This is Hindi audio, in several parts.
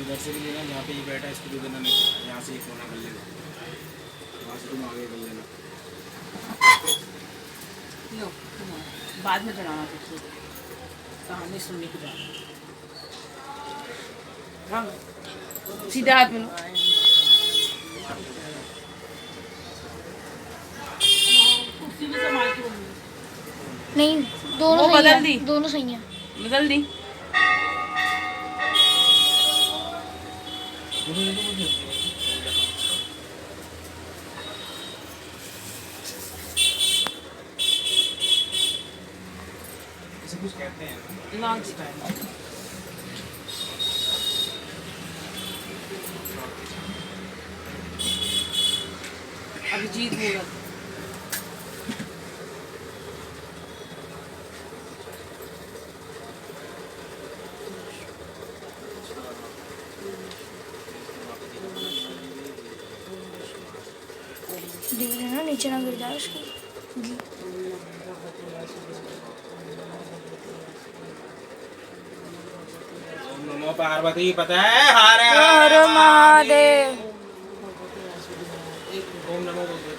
इधर से भी लेना, जहाँ पे ये बैठा है इसको भी देना, नहीं यहाँ से एक कोना कर लेना, वहाँ से तुम आगे कर लेना। लो बाद में चढ़ाना कुछ कहानी सुनने की बात। हाँ सीधा हाथ में लो। नहीं दोनों वो सही बदल है, दी। दोनों सही है। बदल दी। इसे कुछ कहते हैं लॉन्ग स्टाइल। अभिजीत मुहूर्त। देख लेना नीचे ना गिर जाए उसकी। ओम नमो पार्वती पता है हर हर महादेव। ओम नमो भगवती।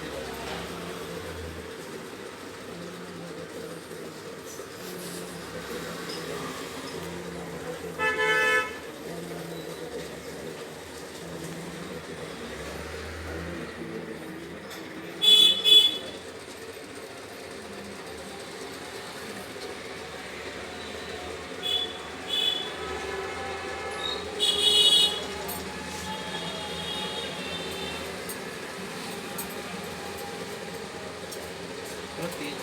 बहुत तेज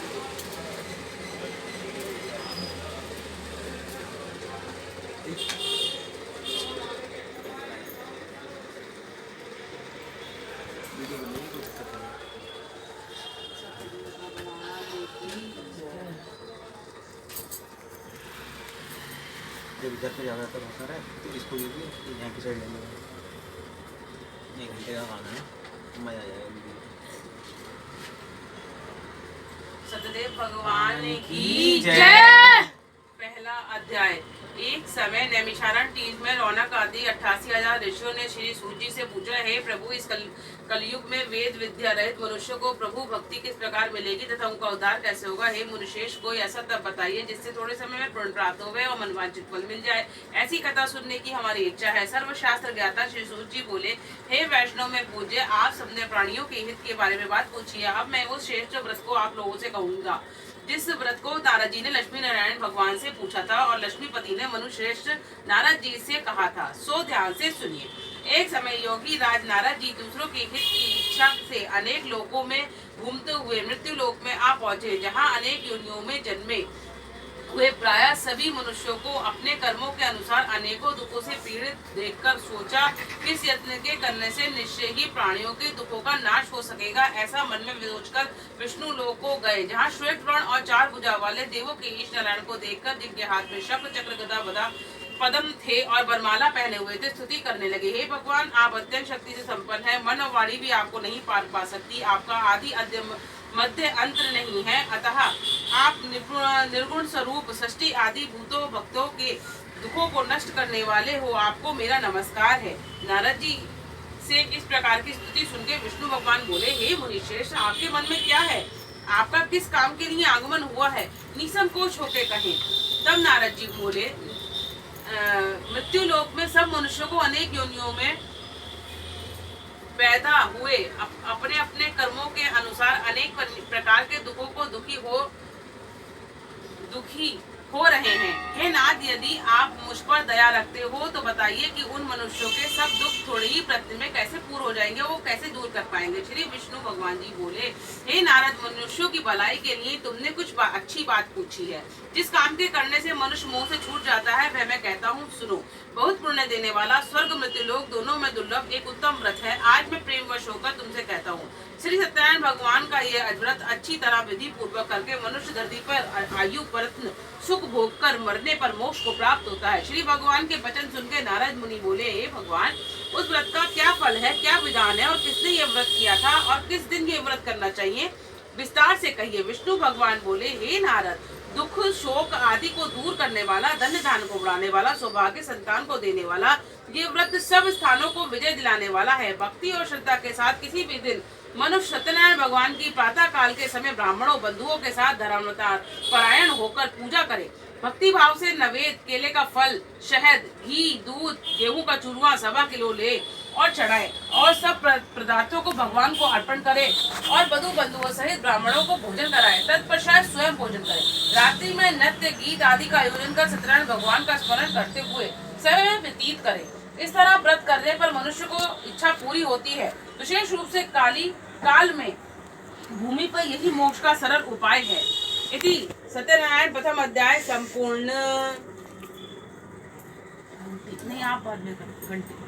वीडियो बनाने की कोशिश करता हूँ। जब इधर से ज़्यादा तर होता है तो इसको ये भी यहाँ की साइड लेना है। 1 घंटे का खाना है, मज़ा आ जाएगा वीडियो। सतदेव भगवान की जय। जय। पहला अध्याय। एक समय नैमिषारण्य तीर्थ में रौनक आदि 88,000 ऋषियों ने श्री सूत जी से पूछा, हे प्रभु, इस कलयुग में वेद विद्या रहित मनुष्य को प्रभु भक्ति किस प्रकार मिलेगी तथा उनका उद्धार कैसे होगा। हे मुनिश्रेष, कोई ऐसा तब बताइए जिससे थोड़े समय में पुण्य प्राप्त हो और मनवांछित फल मिल जाए। ऐसी कथा सुनने की हमारी इच्छा है। सर्वशास्त्र ज्ञाता श्री सूत जी बोले, हे वैष्णव में पूज्य, आप सबने प्राणियों के हित के बारे में बात पूछी है। अब मैं उस श्रेष्ठ व्रत को आप लोगों से कहूंगा जिस व्रत को नारद जी ने लक्ष्मी नारायण भगवान से पूछा था और लक्ष्मीपति ने मनुश्रेष्ठ नारद जी से कहा था, सो ध्यान से सुनिए। एक समय योगी राज नारद जी दूसरों के हित की इच्छा से अनेक लोकों में घूमते हुए मृत्यु लोक में आ पहुंचे, जहां अनेक योनियों में जन्मे हुए प्रायः सभी मनुष्यों को अपने कर्मों के अनुसार अनेकों दुखों से पीड़ित देखकर सोचा, किस यत्न के करने से निश्चय ही प्राणियों के दुखों का नाश हो सकेगा। ऐसा मन में सोचकर विष्णु लोक को गए, जहाँ श्वेत वर्ण और 4 भुजा वाले देवों के ईश नारायण को देखकर, जिनके हाथ में शक्र चक्र गदा बदा पद्म थे और वरमाला पहने हुए थे, स्तुति करने लगे, हे भगवान, आप अत्यंत शक्ति से संपन्न है, मन और वाणी भी आपको नहीं पार पा सकती। आपका आदि अद्य मध्य अंतर नहीं है, अतः आप निर्गुण स्वरूप सृष्टि आदि भूतों भक्तों के दुखों को नष्ट करने वाले हो। आपको मेरा नमस्कार है। नारद जी से इस प्रकार की स्तुति सुनकर विष्णु भगवान बोले, हे मुनिश्रेष्ठ, आपके मन में क्या है? आपका किस काम के लिए आगमन हुआ है? निसंकोच होकर कहें। तब नारद जी बोले, मृत्यु लोक में सब मनुष्यों को अनेक योनियों में पैदा हुए अपने अपने कर्मों के अनुसार अनेक प्रकार के दुखों को दुखी हो रहे हैं। हे नाथ, यदि आप मुझ पर दया रखते हो तो बताइए कि उन मनुष्यों के सब दुख थोड़ी ही प्रति में कैसे पूर्ण हो जाएंगे, वो कैसे दूर कर पाएंगे। श्री विष्णु भगवान जी बोले, हे नारद, मनुष्यों की भलाई के लिए तुमने कुछ अच्छी बात पूछी है। जिस काम के करने से मनुष्य मोह से छूट जाता है वह मैं कहता हूँ, सुनो। बहुत पुण्य देने वाला, स्वर्ग मृत्यु लोक दोनों में दुर्लभ एक उत्तम व्रत है। आज मैं प्रेम वश होकर तुमसे कहता हूँ। श्री सत्यनारायण भगवान का यह व्रत अच्छी तरह विधि पूर्वक करके मनुष्य धरती पर आयु प्रयत्न सुख भोग कर मरने पर मोक्ष को प्राप्त होता है। श्री भगवान के वचन सुनकर नारद मुनि बोले, हे भगवान, उस व्रत का क्या फल है, क्या विधान है और किसने ये व्रत किया था और किस दिन ये व्रत करना चाहिए, विस्तार से कहिए। विष्णु भगवान बोले, हे नारद, दुख शोक आदि को दूर करने वाला, धन धान को बढ़ाने वाला, सौभाग्य संतान को देने वाला, ये व्रत सब स्थानों को विजय दिलाने वाला है। भक्ति और श्रद्धा के साथ किसी भी दिन मनुष्य सत्यनारायण भगवान की प्रातः काल के समय ब्राह्मणों बंधुओं के साथ धर्मावतार परायण होकर पूजा करे। भक्ति भाव से नवेद, केले का फल, शहद, घी, दूध, गेहूं का चूरमा 1.25 किलो ले और चढ़ाए और सब पदार्थों को भगवान को अर्पण करे और बधु बंधुओं सहित ब्राह्मणों को भोजन कराए। तत्पश्चात स्वयं भोजन करे। रात्रि में नृत्य गीत आदि का आयोजन कर सत्यनारायण भगवान का स्मरण करते हुए समय व्यतीत करे। इस तरह व्रत करने पर मनुष्य को इच्छा पूरी होती है। विशेष रूप से काल में भूमि पर यही मोक्ष का सरल उपाय है। इति सत्यनारायण प्रथम अध्याय संपूर्ण। नहीं, आप बाद में घंटे।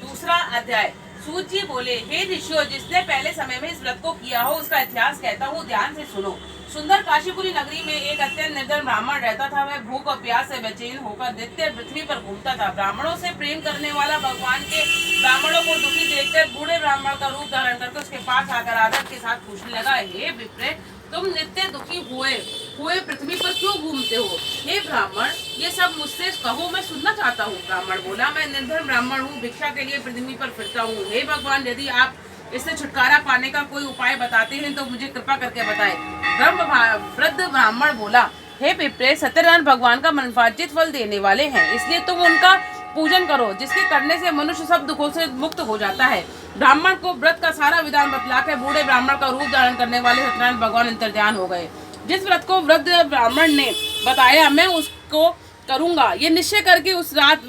दूसरा अध्याय। सूत जी बोले, हे ऋषियों, जिसने पहले समय में इस व्रत को किया हो उसका इतिहास कहता हूँ, ध्यान से सुनो। सुंदर काशीपुरी नगरी में एक अत्यंत निर्धन ब्राह्मण रहता था। वह भूख और प्यास से बेचैन होकर नित्य पृथ्वी पर घूमता था। ब्राह्मणों से प्रेम करने वाला भगवान के ब्राह्मणों को दुखी देखकर बूढ़े ब्राह्मण का रूप धारण करके उसके पास आकर आदर के साथ पूछने लगा, हे विप्र, तुम नित्य दुखी हुए पृथ्वी पर क्यों घूमते हो? हे ब्राह्मण, ये सब मुझसे कहो, मैं सुनना चाहता हूँ। ब्राह्मण बोला, मैं निर्धन ब्राह्मण हूँ, भिक्षा के लिए पृथ्वी पर फिरता हूँ। हे भगवान, यदि आप इससे छुटकारा पाने का कोई उपाय बताते हैं तो मुझे कृपा करके बताएं। वृद्ध ब्राह्मण बोला, हे विप्र, सत्यनारायण भगवान का मनवांछित फल देने वाले हैं, इसलिए तुम उनका पूजन करो, जिसके करने से मनुष्य सब दुखों से मुक्त हो जाता है। ब्राह्मण को व्रत का सारा विधान बतलाकर बूढ़े ब्राह्मण का रूप धारण करने वाले सत्यनारायण भगवान अंतर्ध्यान हो गए। जिस व्रत को वृद्ध ब्राह्मण ने बताया, मैं उसको करूंगा, ये निश्चय करके उस रात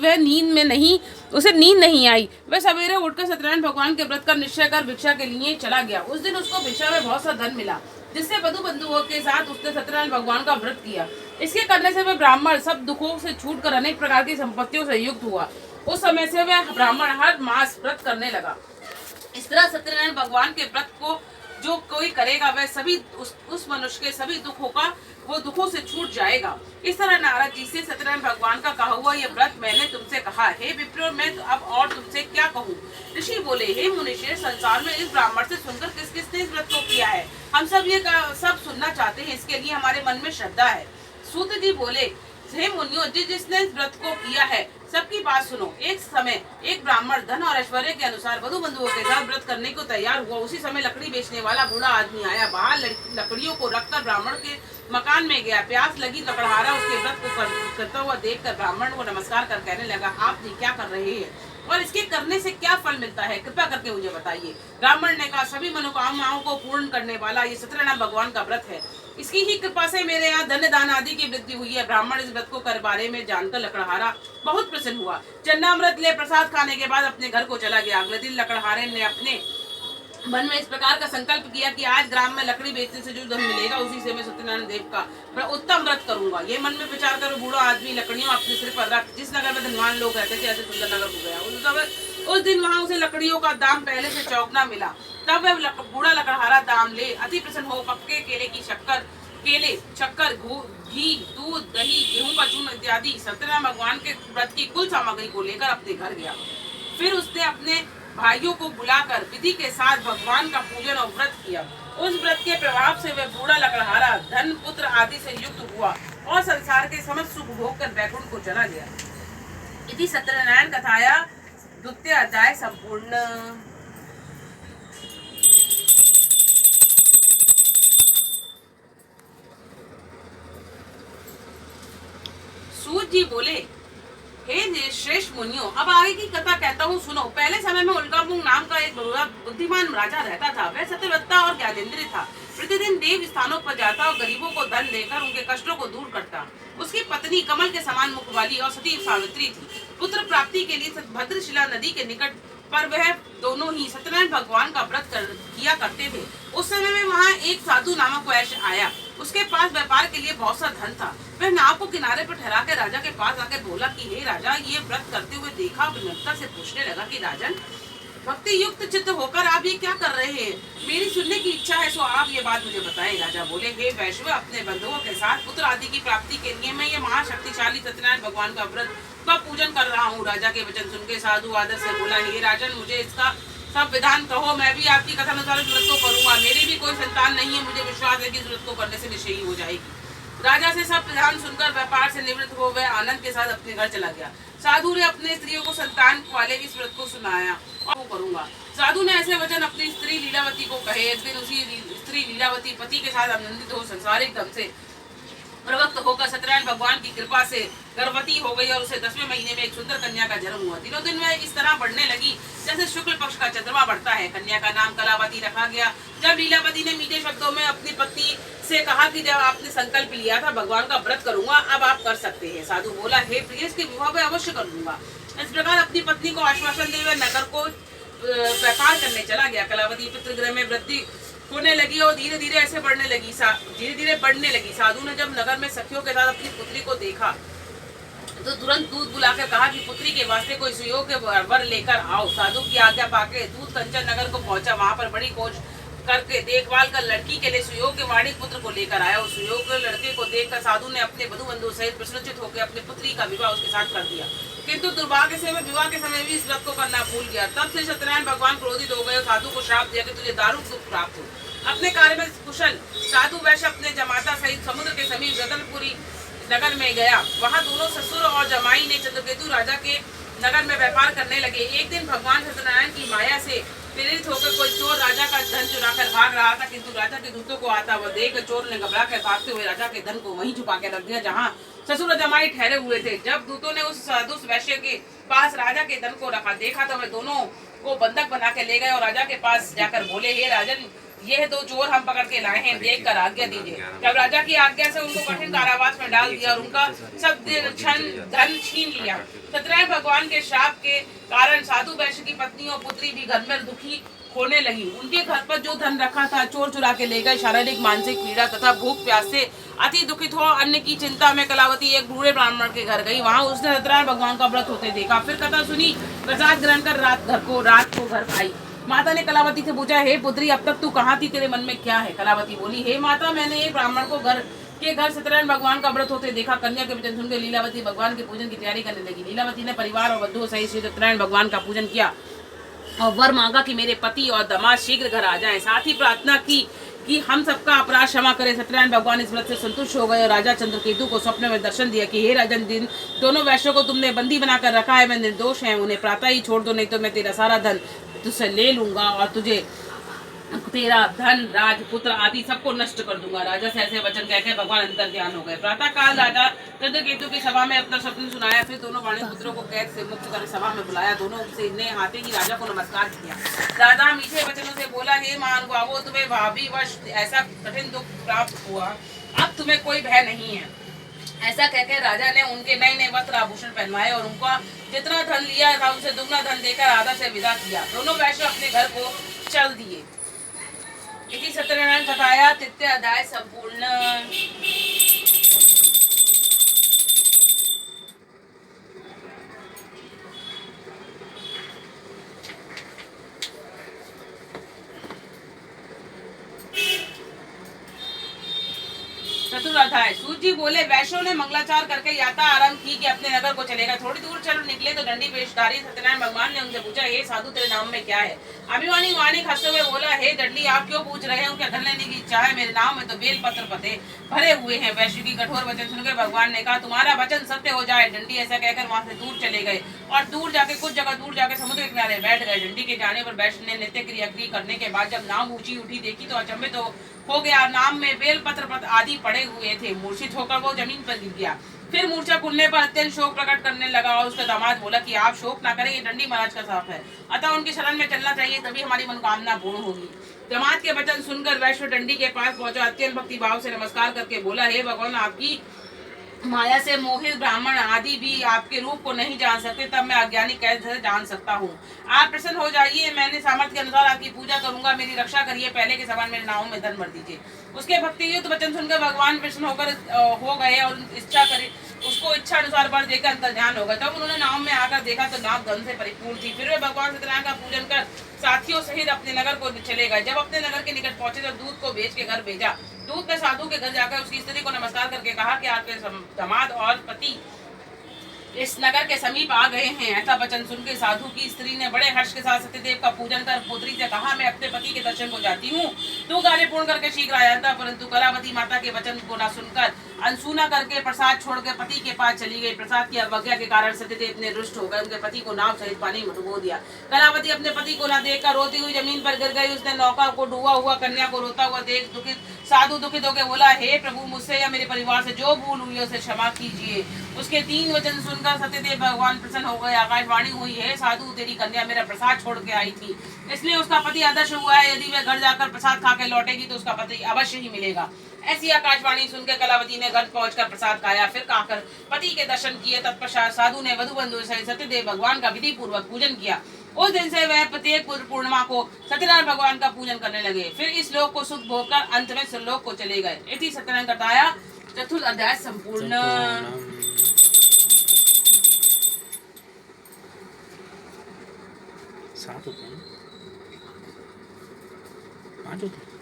उसे नींद नहीं आई। वह सवेरे उठकर सत्यनारायण भगवान के व्रत का निश्चय कर भिक्षा के लिए चला गया। उस दिन उसको भिक्षा में बहुत सा धन मिला, जिससे बधु बंधुओं के साथ उसने सत्यनारायण भगवान का व्रत किया। इसके करने से वह ब्राह्मण सब दुखों से छूटकर अनेक प्रकार की संपत्तियों से युक्त हुआ। उस समय से वह ब्राह्मण हर मास व्रत करने लगा। इस तरह सत्यनारायण भगवान के व्रत को जो कोई करेगा वह सभी उस मनुष्य के सभी दुखों का वो दुखों से छूट जाएगा। इस तरह नारद जी से सत्यनारायण भगवान का कहा हुआ ये व्रत मैंने तुमसे कहा। हे विप्र, मैं अब और तुमसे क्या कहूँ? ऋषि बोले, हे मुनिश्रेष्ठ, संसार में इस ब्राह्मण से सुनकर किस किसने इस व्रत को किया है? हम सब ये सब सुनना चाहते हैं, इसके लिए हमारे मन में श्रद्धा है। सूत जी बोले, हे मुनियों, जिसने इस व्रत को किया है सबकी बात सुनो। एक समय एक ब्राह्मण धन और ऐश्वर्य के अनुसार बधु बंधुओं के साथ व्रत करने को तैयार हुआ। उसी समय लकड़ी बेचने वाला बूढ़ा आदमी आया। बाहर लकड़ियों को रखकर ब्राह्मण के मकान में गया। प्यास लगी लकड़हारा उसके व्रत को करता हुआ देखकर ब्राह्मण को नमस्कार कर कहने लगा, आप जी क्या कर रहे हैं और इसके करने से क्या फल मिलता है? कृपया करके मुझे बताइए। ब्राह्मण ने कहा, सभी मनोकामनाओं को पूर्ण करने वाला ये सत्यनारायण भगवान का व्रत है। इसकी ही कृपा से मेरे यहाँ धन दान आदि की वृद्धि हुई है। ब्राह्मण इस व्रत को कर बारे में जानकर लकड़हारा बहुत प्रसन्न हुआ। चन्नामृत ले प्रसाद खाने के बाद अपने घर को चला गया। अगले दिन लकड़हारे ने अपने मन में इस प्रकार का संकल्प किया कि आज ग्राम में लकड़ी बेचने से जो धन मिलेगा उसी से मैं सत्यनारायण देव का उत्तम व्रत करूंगा। ये मन में विचार कर बूढ़ा आदमी लकड़ियों अपने सिर पर रख जिस नगर में धनवान लोग रहते थे ऐसे सुंदर नगर हो गया। उस दिन वहां उसे लकड़ियों का दाम पहले से चौगुना मिला। तब वह बूढ़ा लकड़हारा दाम ले अति प्रसन्न हो पक्के केले की शक्कर, घी, दूध, दही, गेहूं का चूर्ण इत्यादि सत्यनारायण भगवान के व्रत की कुल सामग्री को लेकर अपने घर गया। फिर उसने अपने भाइयों को बुलाकर विधि के साथ भगवान का पूजन और व्रत किया। उस व्रत के प्रभाव से वह बूढ़ा लकड़हारा धन पुत्र आदि से युक्त हुआ और संसार के समस्त सुख भोग कर वैकुंठ को चला गया। इति सत्यनारायण कथाया द्वितीय अध्याय संपूर्ण। सूत जी बोले, हे श्रेष्ठ मुनियों, अब आगे की कथा कहता हूँ सुनो। पहले समय में उल्कामुंग नाम का एक बुद्धिमान राजा रहता था। वह सत्यवक्ता और ज्ञानेंद्रिय था। प्रतिदिन देव स्थानों पर जाता और गरीबों को धन देकर उनके कष्टों को दूर करता। उसकी पत्नी कमल के समान मुख वाली और सती सावित्री थी। पुत्र प्राप्ति के लिए भद्रशिला नदी के निकट पर वह दोनों ही सत्यनारायण भगवान का व्रत किया करते थे। उस समय में वहाँ एक साधु नामक वैश्य आया। उसके पास व्यापार के लिए बहुत सा धन था। वह नाव को किनारे पर ठहरा के राजा के पास आकर बोला कि हे राजा, ये व्रत करते हुए देखा। विनम्रता से पूछने लगा कि राजन, भक्ति युक्त चित्त होकर आप ये क्या कर रहे हैं? मेरी सुनने की इच्छा है, सो आप ये बात मुझे बताएं। राजा बोले, हे वैश्व, अपने बंधुओं के साथ पुत्र आदि की प्राप्ति के लिए मैं ये महाशक्तिशाली सत्यनारायण भगवान का व्रत का पूजन कर रहा हूँ। राजा के वचन सुन के साधु आदर से बोला, हे राजन, मुझे इसका सब विधान कहो, मैं भी आपकी कथा अनुसार इस व्रत को करूंगा। मेरी भी कोई संतान नहीं है, मुझे विश्वास है कि इस व्रत को करने से निश्चय ही हो जाएगी। राजा से सब विधान सुनकर व्यापार से निवृत्त हो वह आनंद के साथ अपने घर चला गया। साधु ने अपने स्त्रियों को संतान वाले इस व्रत को सुनाया और वो करूंगा। साधु ने ऐसे वचन अपनी स्त्री लीलावती को कहे। एक दिन उसी स्त्री लीलावती पति के साथ आनंदित हो संसारिक ढंग से प्रवक्त होकर सत्यनारायण भगवान की कृपा से गर्भवती हो गई और उसे 10वें महीने में एक सुंदर कन्या का जन्म हुआ। दिनों दिन वह इस तरह बढ़ने लगी जैसे शुक्ल पक्ष का चंद्रमा बढ़ता है। कन्या का नाम कलावती रखा गया। जब लीलावती ने मीठे शब्दों में अपनी पत्नी से कहा कि जब आपने संकल्प लिया था भगवान का व्रत करूंगा, अब आप कर सकते हैं। साधु बोला, हे प्रिय, इसके विवाह में अवश्य कर लूंगा। इस प्रकार अपनी पत्नी को आश्वासन दे वह नगर को व्यापार करने चला गया। कलावती पितृगृह में वृद्धि होने लगी और धीरे धीरे ऐसे बढ़ने लगी। साधु ने जब नगर में सखियों के साथ अपनी पुत्री को देखा तो तुरंत दूध बुलाकर कहा कि पुत्री के वास्ते कोई सुयोग्य वर लेकर आओ। साधु की आज्ञा पाके दूध कंचन नगर को पहुंचा। वहां पर बड़ी खोज करके देखभाल कर लड़की के लिए सुयोग्य वाणिक पुत्र को लेकर आया। उस सुयोग्य लड़के को देखकर साधु ने अपने वधु बंधु सहित प्रसन्नचित होकर अपनी पुत्री का विवाह उसके साथ कर दिया। किंतु दुर्भाग्य से वह विवाह के समय भी इस व्रत को करना भूल गया। तब से सत्यनारायण भगवान क्रोधित हो गए और साधु को श्राप दिया कि तुझे दारुण दुख प्राप्त हो। अपने कार्य में कुशल साधु वैश्य अपने जमाता सहित समुद्र के समीप रतनपुरी नगर में गया। वहां दोनों ससुर और जमाई ने चंद्रकेतु राजा के नगर में व्यापार करने लगे। एक दिन भगवान सत्यनारायण की माया से प्रेरित होकर कोई चोर राजा का धन चुराकर भाग रहा था, किंतु राजा के दूतों को आता हुआ देख चोर ने घबरा कर भागते हुए राजा के धन को वहीं छुपा के रख दिया जहाँ ससुर जमाई ठहरे हुए थे। जब दूतों ने उस साधु वैश्य के पास राजा के धन को रखा देखा तो वे दोनों को बंधक बना के ले गए और राजा के पास जाकर बोले, हे राजन, ये दो चोर हम पकड़ के लाए हैं, देख कर आज्ञा दीजिए। जब राजा की आज्ञा से उनको कठिन कारावास में डाल दिया और उनका सब धन छीन लिया। सत्यनारायण भगवान के श्राप के कारण साधु वैश्य की पत्नी और पुत्री भी घर में दुखी होने लगी। उनके घर पर जो धन रखा था चोर चुरा के ले गए। शारीरिक मानसिक पीड़ा तथा भूख प्यास से अति दुखित हो अन्न की चिंता में कलावती एक बूढ़े ब्राह्मण के घर गई। वहां उसने सत्यनारायण भगवान का व्रत होते देखा। फिर कथा सुनी, प्रसाद ग्रहण कर रात को घर आई। माता ने कलावती से पूछा, हे पुत्री, अब तक तू कहाँ थी, तेरे मन में क्या है? कलावती बोली, हे माता, मैंने एक ब्राह्मण को घर सत्यनारायण भगवान का व्रत होते देखा। कन्या के वचन सुनकर लीलावती भगवान के पूजन की तैयारी करने लगी। लीलावती ने परिवार और बंधुओं सहित श्री सत्यनारायण भगवान का पूजन किया और वर मांगा कि मेरे पति और दामाद शीघ्र घर आ जाएं। साथ ही प्रार्थना की कि हम सबका अपराध क्षमा करें। सत्यनारायण भगवान इस व्रत से संतुष्ट हो गए और राजा चंद्रकेतु को स्वप्न में दर्शन दिया कि हे राजन, दिन दोनों वैश्यों को तुमने बंदी बनाकर रखा है, वे निर्दोष हैं, उन्हें प्रातः ही छोड़ दो, नहीं तो मैं तेरा सारा धन तुझसे ले लूंगा और तुझे तेरा धन राजपुत्र आदि सबको नष्ट कर दूंगा। राजा से ऐसे वचन कहकर भगवान अंतर ध्यान हो गए। प्रातः काल राजा चंद्रकेतु की सभा में अपना स्वप्न सुनाया। फिर दोनों वाणिक पुत्रों को कैद से मुक्त कर सभा में बुलाया। दोनों से ने आते ही राजा को नमस्कार किया। राजा मीठे वचनों से बोला, हे महानुभावों, तुम्हें भावी वश ऐसा कठिन दुख प्राप्त हुआ, अब तुम्हें कोई भय नहीं है। ऐसा कहकर राजा ने उनके नए नए वस्त्र आभूषण पहनवाए और उनका जितना धन लिया था उसे दुगना धन देकर आदर से विदा किया। दोनों वैश्य अपने घर को चल दिए। इति सत्यनारायण कथाया तृतीय अध्याय संपूर्ण। चतुर्थ अध्याय। सूत जी बोले, वैश्यों ने मंगलाचार करके यात्रा आरंभ की कि अपने नगर को चलेगा। थोड़ी दूर चल निकले तो दंडी वेशधारी सत्यनारायण भगवान ने उनसे पूछा, हे साधु, तेरे नाम में क्या है? अभिमानी वाणिक हंसते हुए बोला, हे दंडी, आप क्यों पूछ रहे हो? क्या धन लेने की इच्छा है? मेरे नाम में तो बेल पत्र पते भरे हुए हैं। वैश्य की कठोर वचन सुनकर भगवान ने कहा, तुम्हारा वचन सत्य हो जाए। दंडी ऐसा कहकर वहां से दूर चले गए और कुछ जगह दूर जाकर समुद्र के किनारे बैठ गए। दंडी के जाने पर वैश्य ने नित्य क्रिया करने के बाद जब नाव ऊंची उठी देखी तो अचंभित हो गया। नाम में बेल पत्र आदि पड़े हुए थे। मूर्छित होकर वो जमीन पर गिर गया। फिर मूर्छा खुलने पर अत्यंत शोक प्रकट करने लगा और उसका दामाद बोला कि आप शोक ना करें, ये दंडी महाराज का साफ है, अतः उनकी शरण में चलना चाहिए, तभी हमारी मनोकामना पूर्ण होगी। दामाद के वचन सुनकर वैश्य दंडी के पास पहुंचा। अत्यंत भक्ति भाव से नमस्कार करके बोला, हे भगवान, आपकी माया से मोहित ब्राह्मण आदि भी आपके रूप को नहीं जान सकते, तब मैं अज्ञानी कैसे जान सकता हूँ। आप प्रसन्न हो जाइए, मैंने सामर्थ्य के अनुसार आपकी पूजा करूंगा, मेरी रक्षा करिए, पहले के समान मेरे नावों में धन भर दीजिए। उसके भक्ति युक्त वचन सुनकर भगवान प्रसन्न हो गए और इच्छा उसको इच्छा अनुसार वर देकर अंतर ध्यान होगा। तब उन्होंने नाव में आकर देखा तो नाव धन से परिपूर्ण थी। फिर वे भगवान सत्यनारायण का पूजन कर साथियों सहित अपने नगर को चले गए। जब अपने नगर के निकट पहुंचे तो दूत को भेज के घर भेजा। दूत ने साधु के घर जाकर उसकी स्त्री को नमस्कार करके कहा कि आपके दामाद और पति इस नगर के समीप आ गए हैं। ऐसा वचन सुनकर साधु की स्त्री ने बड़े हर्ष के साथ सत्यदेव का पूजन कर पुत्री से कहा, मैं अपने पति के दर्शन को जाती हूँ, तू कार्य पूर्ण करके शीघ्र आ जाता। परंतु कलावती माता के वचन को न सुनकर अनसुना करके प्रसाद छोड़कर पति के पास चली गई। प्रसाद की अवज्ञा के कारण सत्यदेव ने रुष्ट होकर उनके पति को नाव सहित पानी में डुबो दिया। कलावती अपने पति को न देखकर रोती हुई जमीन पर गिर गई। उसने नौका को डूबा हुआ कन्या को रोता हुआ देख साधु दुखित होकर बोला, हे प्रभु, मुझसे या मेरे परिवार से जो भूल हुई उसे क्षमा कीजिए। उसके 3 वचन सुनकर सत्यदेव भगवान प्रसन्न हो गए। आकाशवाणी हुई, है साधु, तेरी कन्या मेरा प्रसाद छोड़ के आई थी, इसलिए उसका पति आदर्श हुआ है। यदि वह घर जाकर प्रसाद खा के लौटेगी तो उसका पति अवश्य ही मिलेगा। ऐसी आकाशवाणी सुनकर कलावती ने घर पहुंचकर प्रसाद खाया, फिर खाकर पति के दर्शन किए। तत्पश्चात साधु ने वधु बंधु सहित सत्यदेव भगवान का विधि पूर्वक पूजन किया। उस दिन से वह प्रत्येक पूर्णिमा को सत्यनारायण भगवान का पूजन करने लगे। फिर इस लोक को सुख भोग कर अंत में सुरलोक को चले गए। इति सत्यनारायण कथाया चतुर्थ अध्याय संपूर्ण। सात होते हैं, 5 होते हैं।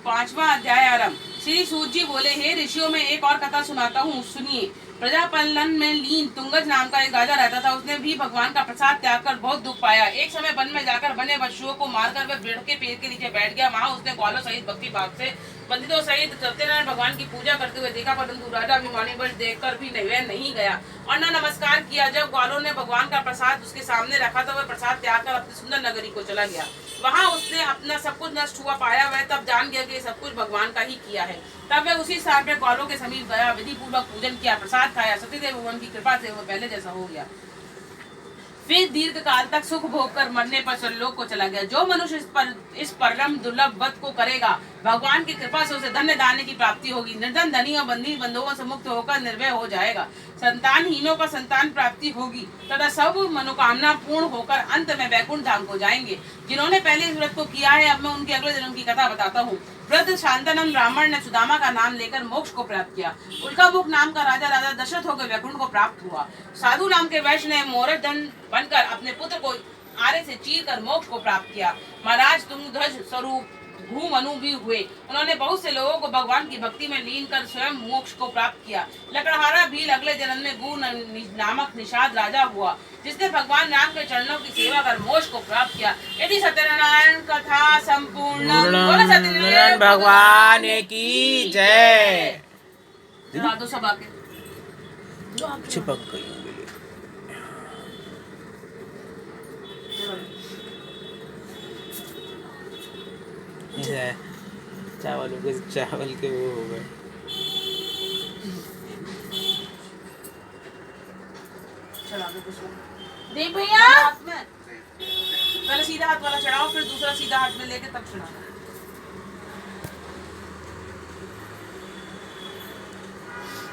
5वां अध्याय आरंभ। श्री सूत जी बोले, हे ऋषियों में एक और कथा सुनाता हूँ, सुनिए। प्रजापालन में लीन तुंगज नाम का एक राजा रहता था। उसने भी भगवान का प्रसाद त्याग कर बहुत दुख पाया। एक समय वन में जाकर वन्य पशुओं को मारकर वह पेड़ के नीचे बैठ गया। वहां उसने ग्वालों सहित भक्ति भाव से बंदितों सहित सत्यनारायण भगवान की पूजा करते हुए देखा, परंतु राजा अभिमानी वश देखकर भी वह नहीं गया और न नमस्कार किया। जब ग्वालों ने भगवान का प्रसाद उसके सामने रखा तो वह प्रसाद त्याग कर अपनी सुंदर नगरी को चला गया। वहां उसने अपना सब कुछ नष्ट हुआ पाया। वह तब जान गया कि सब कुछ भगवान का ही किया है। तब वह उसी स्थान पर ग्वालों के समीप गया, विधि पूर्वक पूजन किया, प्रसाद खाया। सत्यदेव भगवान की कृपा से वह पहले जैसा हो गया। फिर दीर्घ काल तक सुख भोग कर मरने पर स्वर्गलोक को चला गया। जो मनुष्य इस परम दुर्लभ व्रत को करेगा, भगवान की कृपा से उसे धन्य दाने की प्राप्ति होगी। निर्धन धनी और बंदी बंधुओं से मुक्त होकर निर्भय हो जाएगा। संतानहीनों का संतान प्राप्ति होगी तथा सब मनोकामना पूर्ण होकर अंत में वैकुंठ धाम को जाएंगे। जिन्होंने पहले इस व्रत को किया है, अब मैं उनके अगले जन्म की कथा बताता हूँ। वृद्ध शांतानंद ब्राह्मण ने सुदामा का नाम लेकर मोक्ष को प्राप्त किया। उल्कामुख नाम का राजा दशरथ होकर वैकुंठ को प्राप्त हुआ। साधु नाम के वैश्य ने मोरधन बनकर अपने पुत्र को आरे से चीर कर मोक्ष को प्राप्त किया। महाराज तुंगध्वज स्वरूप भूमनु भी हुए। उन्होंने बहुत से लोगों को भगवान की भक्ति में लीन कर स्वयं मोक्ष को प्राप्त किया। लकड़हारा भील अगले जन्म में गु नामक निषाद राजा हुआ, जिसने भगवान राम के चरणों की सेवा कर मोक्ष को प्राप्त किया। यदि सत्यनारायण कथा संपूर्ण। सत्यनारायण भगवान की जय। दो सभा के चिपक गई चावल के वो हो गए। देख भैया, पहले सीधा हाथ वाला चढ़ाओ, फिर दूसरा सीधा हाथ में लेके तब चढ़ाओ।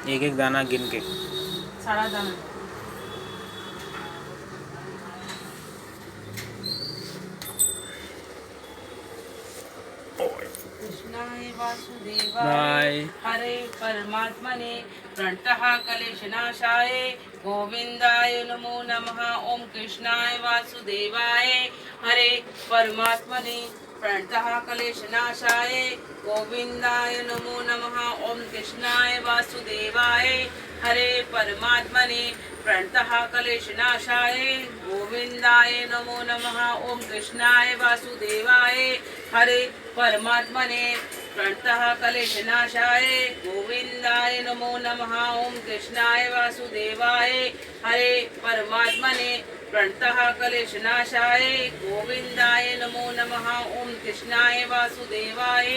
एक एक दाना गिन के, सारा दाना। कृष्णाय वासुदेवाय हरे परमात्मने प्रणतः क्लेशनाशाय गोविंदाय नमो नमः। ओम कृष्णाय वासुदेवाय हरे परमात्मने प्रणतः क्लेशनाशाय गोविंदाय नमो नमः। ओम कृष्णाय वासुदेवाय हरे परमात्मने प्रणतः क्लेशनाशाय गोविंदाय नमो नमः। ओम कृष्णाय वासुदेवाय हरे परमात्मने प्रणतः क्लेशनाशाय गोविंदाय नमो नमः। ओम कृष्णाय वासुदेवाय हरे परमात्मने प्रणतः क्लेशनाशाय गोविंदाय नमो नमः। ओम कृष्णाय वासुदेवाय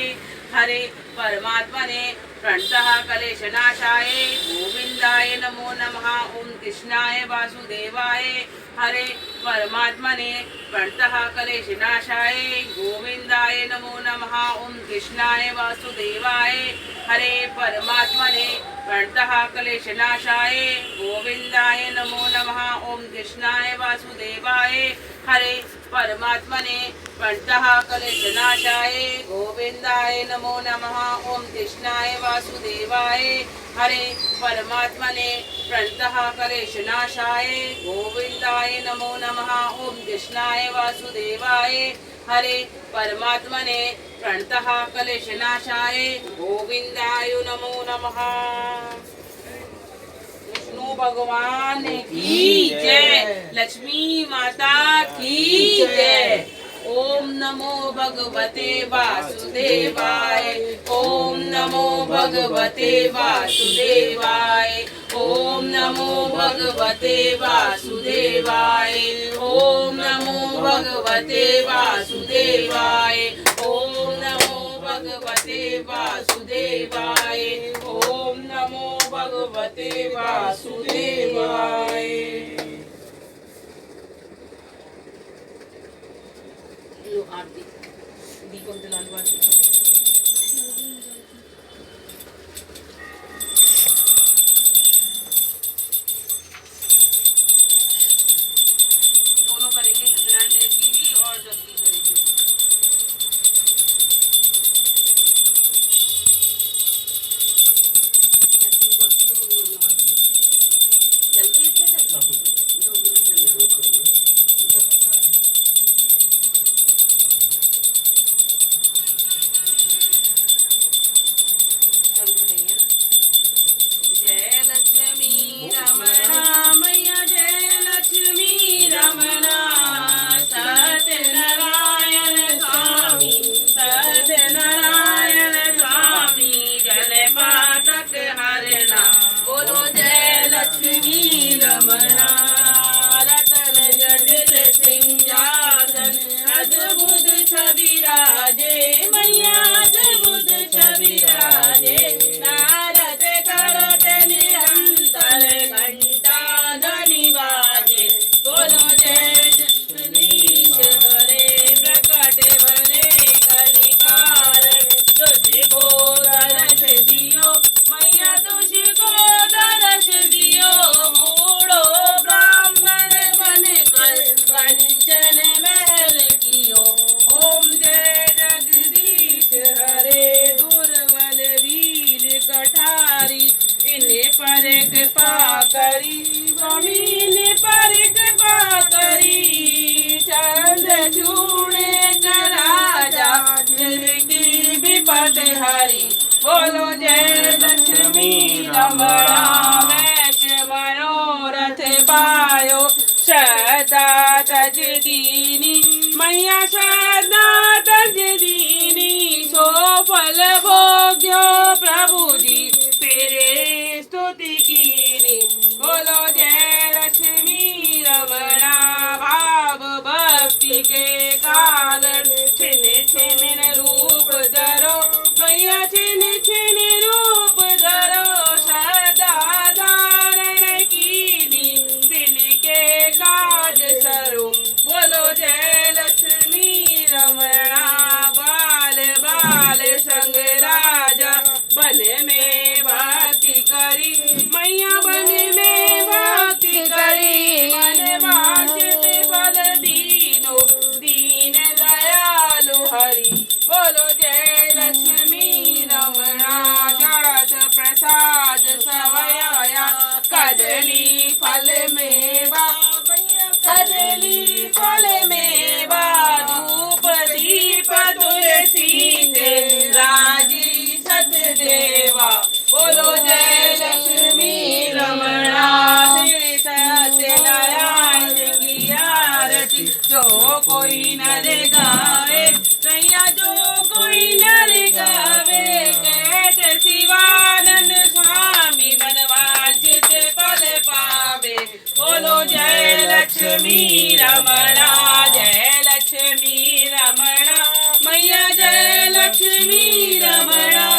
हरे परमात्मने प्रणतः क्लेशनाशाय गोविंदाय नमो नमः। ओम कृष्णाय वासुदेवाय हरे परमात्मने प्रणतः क्लेशनाशाय गोविंदाय नमो नमः। ओम कृष्णाय वासुदेवाय हरे परमात्मने प्रणतः क्लेशनाशाय गोविंदाय नमो नमः। ओम कृष्णाय वासुदेवाय हरे परमात्मने प्रणतः क्लेशनाशाय गोविंदाय नमो नमः। ओम कृष्णाय वासुदेवाय हरे परमात्मने प्रणतः क्लेशनाशाय गोविंदाय नमो नमः। ओम कृष्णाय वासुदेवाय हरे परमात्मने प्रणतः क्लेशनाशाय गोविंदाय नमो नमः। विष्णु भगवान की जय, लक्ष्मी माता की जय। ओम नमो भगवते वासुदेवाय, ओम नमो भगवते वासुदेवाय, ओम नमो भगवते वासुदेवाय, ओम नमो भगवते वासुदेवाय, ओम नमो भगवते वासुदेवाय, ओम नमो भगवते वासुदेवाय। लो आरती दीपक जलाने वाली। दोनों करेंगे, सत्यनारायण देव की भी और जब की करेंगे। जल गई अच्छे से 2 मिनट जल गया। जय लक्ष्मी रमणा मैया, जय लक्ष्मी रमणा। सत्यनारायण स्वामी, सत्यनारायण स्वामी, जन पातक हरना। बोलो जय लक्ष्मी रमणा। रतन जटिल सिंहासन, अद्भुत छवि राजे मैया, अद्भुत छवि राजे। नारद करते निरंतर घंटा ध्वनि बाजे। बोलो जय जगदीश हरे, प्रकट भले कलिकाल। तुझको दर्श दियो मैया, तुझको दर्श दियो। मूढ़ो ब्राह्मण बनकर कंचन महल कियो। ओम जय जगदीश हरे, दुर्बल वीर कठारी। इन्हें पर कृपा करी स्वामी, इन्हें पर कृपा करी। चंद चूड़े का राजा, जिनकी विपद हरी। बोलो जय लक्ष्मी रमणा। वैश्य मनोरथ पायो, श्रद्धा तज दीनी मैया, श्रद्धा तज दीनी। सो फल भोग्यो प्रभु जी, तेरे स्तुति कीनी। बोलो जय लक्ष्मी रमणा। भाव भक्ति के कारण छिन छिन रूप धरो मैया, छिन छिन रूप धरो। श्रद्धा धारण कीनी, दिल के काज सरो। बोलो जय लक्ष्मी रमणा। बाल बाल संग राजा, बन में भक्ति करी मैया, बन में भक्ति करी। मन वांछित फल दीनो, दीन दयालु हरि। बोलो जय लक्ष्मी रमणा। जड़त प्रसाद सवया, कदली फल मेवा, कदली फल मेवा। धूप दीप तुलसी से, राजी सतदेवा। बोलो जय लक्ष्मी रमणा। श्री सत्यनारायण की आरती, जो कोई नर गावे सैया, जो कोई नर गावे। कहते शिवानंद स्वामी, मनवांछित फल पावे। बोलो जय लक्ष्मी रमणा, जय लक्ष्मी रमणा मैया, जय लक्ष्मी रमणा।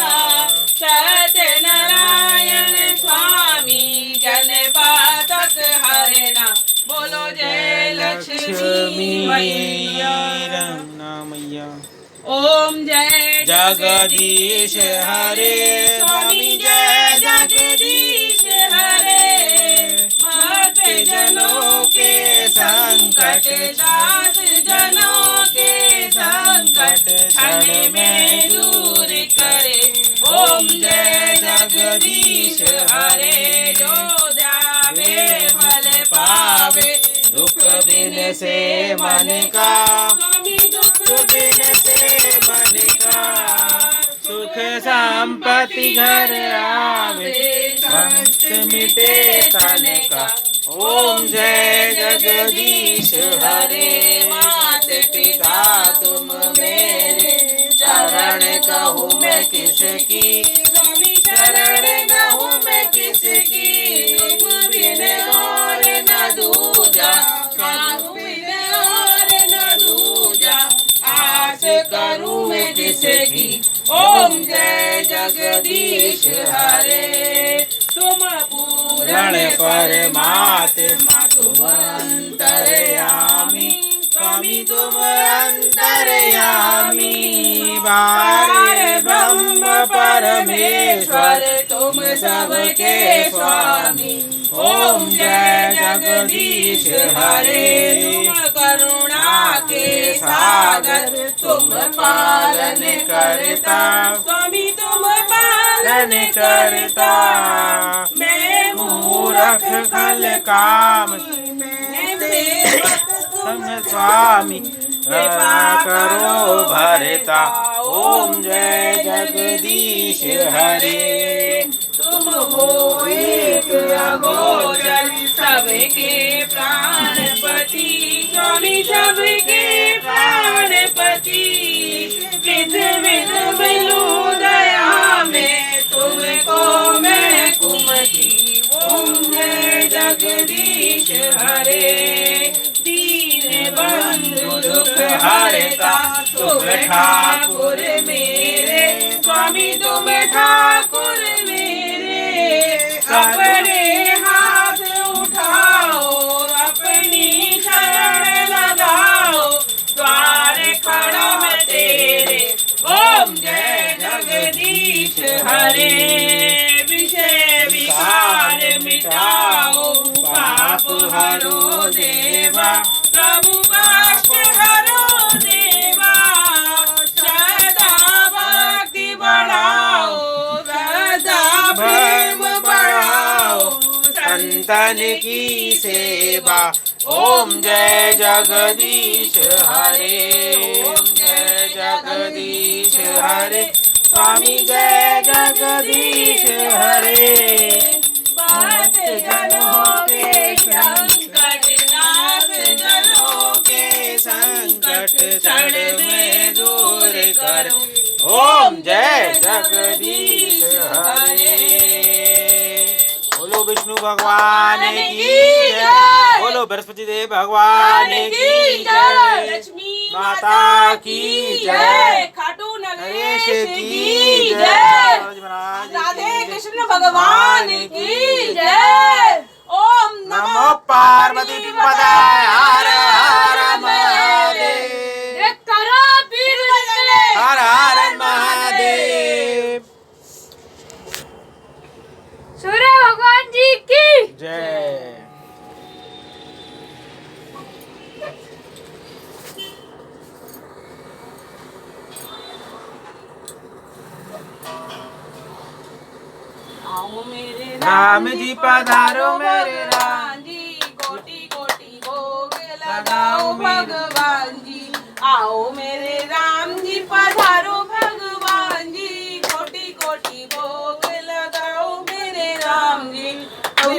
सत्यनारायण स्वामी, जन पातक हरना। बोलो जय लक्ष्मी मैया मैया। ओम जय जगदीश हरे स्वामी, जय जगदीश जगदीश हरे, भक्त जनों के संकट, दास जनों के संकट क्षण में दूर करे। ओम जय जगदीश हरे, जो ध्यावे फल पावे, दुख बिन से मन का, स्वामी दुख बिन से मन का, सुख संपत्ति घर आवे, संत मिटे तन का। ओम जय जगदीश हरे, मात पिता तुम मेरे, शरण कहूँ मैं किसकी, स्वामी शरण कहूँ मैं किसकी, तुम बिन और न दूजा, तुम बिन और न दूजा, आस करूँ मैं किसकी। ओम जय जगदीश हरे, तुम पूरण परमात्मा, तुम अंतर्यामी, स्वामी तुम अंतर्यामी, बारे ब्रह्म परमेश्वर, तुम सबके स्वामी। ओम जय जगदीश हरे, तुम करुणा के सागर, तुम पालन करता, स्वामी तुम पालन करता। मैं मूर्ख खल काम, मैं सेवक तुम स्वामी, कृपा करो भरता। ओम जय जगदीश हरे, तुम हो एक अगोचर, सबके प्राणपति, स्वामी सबके प्राणपति, विध विध मिलू दया में, तुमको मैं कुमति। ओम जय जगदीश हरे, दीन बंधु दुख हरता, तुम ठाकुर मेरे, स्वामी तुम ठाकुर मेरे, अपने हाथ उठाओ, अपनी शरण लगाओ, द्वार खड़ा मैं तेरे। ओम जय जगदीश हरे, विषय विकार मिटाओ, पाप हरो देवा, प्रभु बाष्प हरो देवा, सदा भक्ति बढ़ाओ, सदा प्रेम बढ़ाओ, संतन की सेवा। ओम जय जगदीश हरे, ओम जय जगदीश हरे, स्वामी जय जगदीश हरे। भक्त जनों के संकट, नाथ जनों के संकट क्षण में दूर कर। ओम जय जगदीश हरे। बोलो विष्णु भगवान की जय, बोलो बृहस्पति देव भगवान की जय, लक्ष्मी माता की जय, खाटू नरेश की जय, राधे कृष्ण भगवान की जय। ओम नमो पार्वती पदाय, हर हर महादेव, करो पीर हर हर महादेव। सूर्य भगवान जी की जय। आओ मेरे राम जी पधारो, मेरे राम जी, कोटि कोटि भोग लगाओ भगवान जी। आओ मेरे राम जी पधारो, भगवान जी, कोटि कोटि भोग लगाओ मेरे राम जी।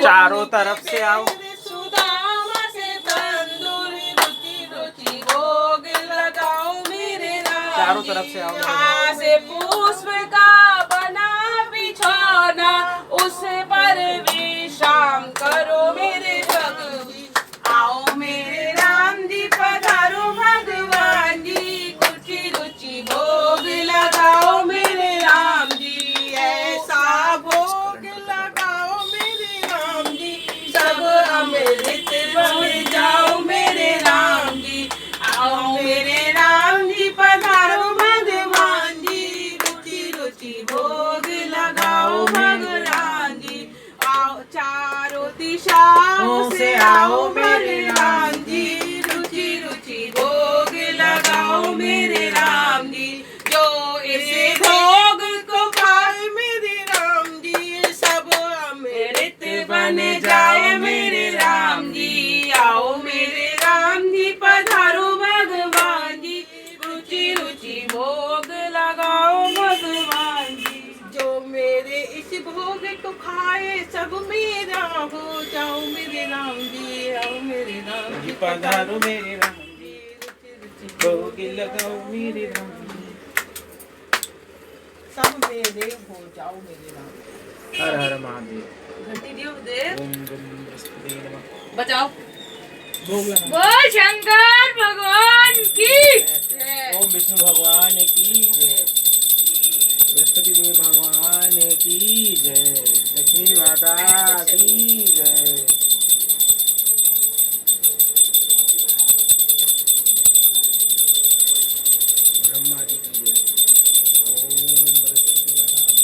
चारों तरफ से आओ, सुदामा से तंदूर, रुचि रुचि भोग लगाओ मेरे राम। चारों तरफ से आओ, से पुष्प का बना बिछौना, उस पर विश्राम करो मेरे भगवान। आओ मेरे राम जी पधारो, भगवान जी, रुचि रुचि भोग लगाओ मेरे राम जी। ऐसा भोग लगाओ मेरे राम जी, सब अमृत बन जाओ मेरे राम जी। आओ मेरे राम जी पधारो, भगवान जी, रुचि रुचि भोग लगाओ भगवान जी। दिशाओं से आओ मेरे राम जी, रुचि रुचि भोग लगाओ मेरे राम जी, जो इस भोग को खाए मेरे राम जी, सब अमृत बन जाए मेरे राम जी। आओ मेरे राम जी पधारो भगवान जी, रुचि रुचि भोग लगाओ भगवान जी, जो मेरे इस भोग को खाए सब मेरा हो जाओ मेरे राम जी। आओ मेरे राम जी पधारो मेरे राम जी, भोग लगाओ मेरे राम जी, सब मेरे हो जाओ मेरे राम। हर हर महादेव। घंटी दियो दे, ओम गम बृहस्पति नमः। बचाओ। भोग लगा। बोल शंकर भगवान की ओम विष्णु भगवान की जय, बृहस्पति देव भगवान की जय, लक्ष्मी माता की जय। ब्रह्मा जी की जय। ओम बृहस्पति महाराज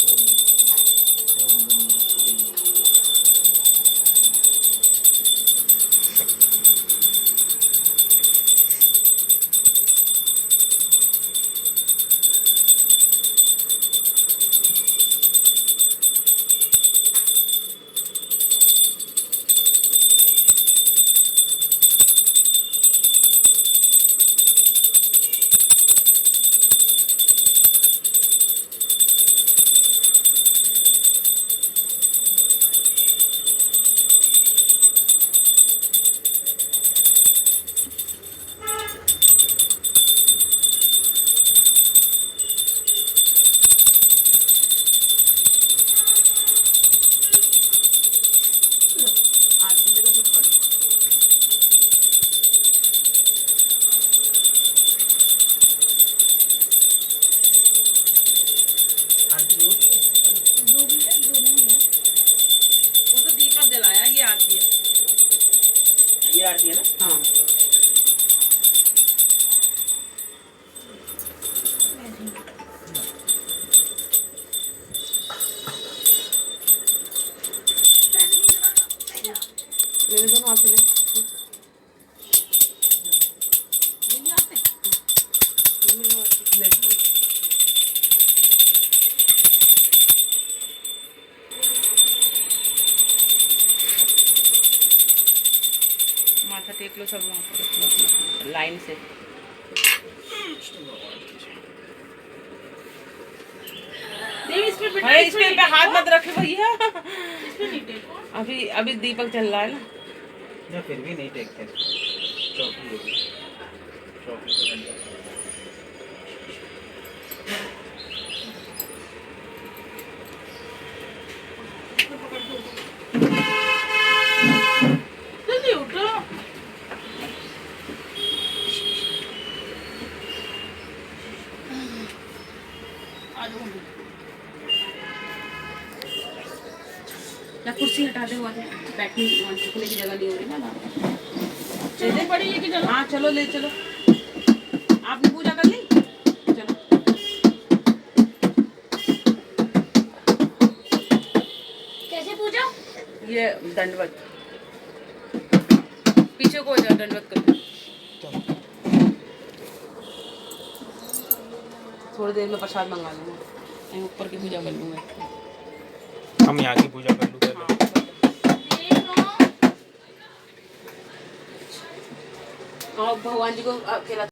ओम ओम बृहस्पति। ये आरती है ना? हाँ। मेरे दोनों हाथ से ले। माथा टेक लो सब वहाँ पर अपना लाइन से। अरे इस पे हाथ मत रखे भैया, अभी अभी दीपक चल रहा है ना। या फिर भी नहीं टेकते। चौकी होगी, चौकी से बंद कर। जल्दी उठो। या कुर्सी हटा दे, वहाँ से बैठने झुकने की जगह नहीं हो रही ना। चलो बड़ी है कि चलो। हाँ चलो ले चलो। आपने पूजा कर ली? चलो। कैसे पूजा? ये दंडवत, पीछे को हो जाओ, दंडवत कर। थोड़ी देर में प्रसाद मंगा लूंगा, मैं ऊपर की पूजा कर लूंगा। हम यहाँ की पूजा कर लूँ। और भगवान जी को अकेला